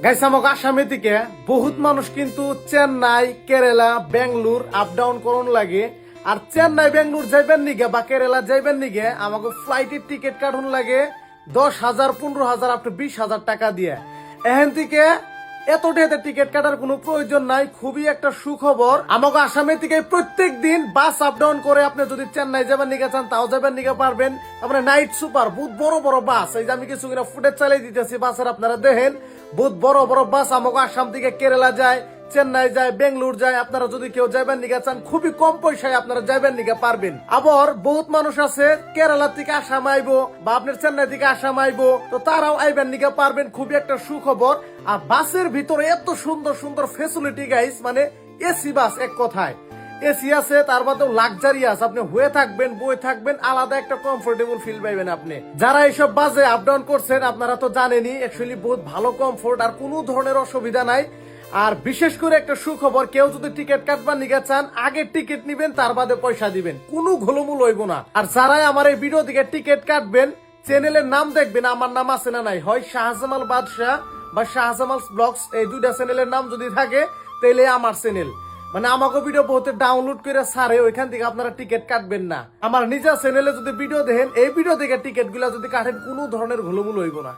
Guys আমাকে আসামে থেকে বহুত মানুষ কিন্তু চেন্নাই কেরালা বেঙ্গলোর আপ ডাউন করন লাগে। আর চেন্নাই বেঙ্গলোর যাইবেন নিগে বা কেরালা যাইবেন নিগে আমাকে ফ্লাইটের টিকিট কাটুন লাগে 10,000 15,000 আপনি 20,000 টাকা দিয়ে। এখান থেকে এত টাকা টিকিট কাটার কোনো প্রয়োজন নাই। খুবই একটা সুখবর, আমাকে আসামে থেকে প্রত্যেক দিন বাস আপ ডাউন করে আপনি যদি চেন্নাই যাবেন নিগে চান তাও যাবেন নিগে পারবেন। তারপরে নাইট সুপার বহুত বড় বড় বাস, এই যে আমি কিছু ফুটেজ চালিয়ে দিতেছি বাসের, আপনারা দেখেন বহুত বড় বড় বাস আমাকে আসাম থেকে কেরালা যায়, চেন্নাই যায়, বেঙ্গলোর যায়। আপনারা যদি কেউ যাবেন নিগে চান খুবই কম পয়সায় আপনারা যাবেন নিগে পারবেন। আবার বহুত মানুষ আছে কেরালা থেকে আসাম আইবো বা আপনার চেন্নাই থেকে আসাম আইবো, তো তারাও আইবেন নিগে পারবেন। খুবই একটা সুখবর। আর বাসের ভিতরে এত সুন্দর সুন্দর ফেসিলিটি গাইস, মানে এসি বাস এক কথায় এসি আছে, তার বাদেও লাক্সারিয়াস। আপনি হয়ে থাকবেন বয়ে থাকবেন, আলাদা একটা কমফোর্টেবল ফিল পাইবেন আপনি। যারা এইসব বাসে আপ ডাউন করছেন আপনারা তো জানেনই, অ্যাকচুয়ালি বহুত ভালো কমফোর্ট আর কোনো ধরনের অসুবিধা নাই। আর বিশেষ করে একটা সুখবর, কেউ যদি টিকিট কাটবার নিগে চান আগে টিকিট নিবেন, তার বাদে পয়সা দিবেন, কোনো ঘোলমূল হইব না। আর যারাই আমার এই ভিডিও থেকে টিকিট কাটবেন চ্যানেলের নাম দেখবেন, আমার নাম আছে না নাই, হয় শাহজামাল বাদশাহ বা শাহজামাল ব্লগস, এই দুইটা চ্যানেলের নাম যদি থাকে তাহলে আমার চ্যানেল। মানে আমাকে ভিডিও বহুতে ডাউনলোড করে সারে, ওইখান থেকে আপনারা টিকিট কাটবেন না। আমার নিজের চ্যানেলে যদি ভিডিও দেখেন, এই ভিডিও থেকে টিকিট গুলা যদি কাটেন কোনো ধরনের ঘোলমূল হইব না।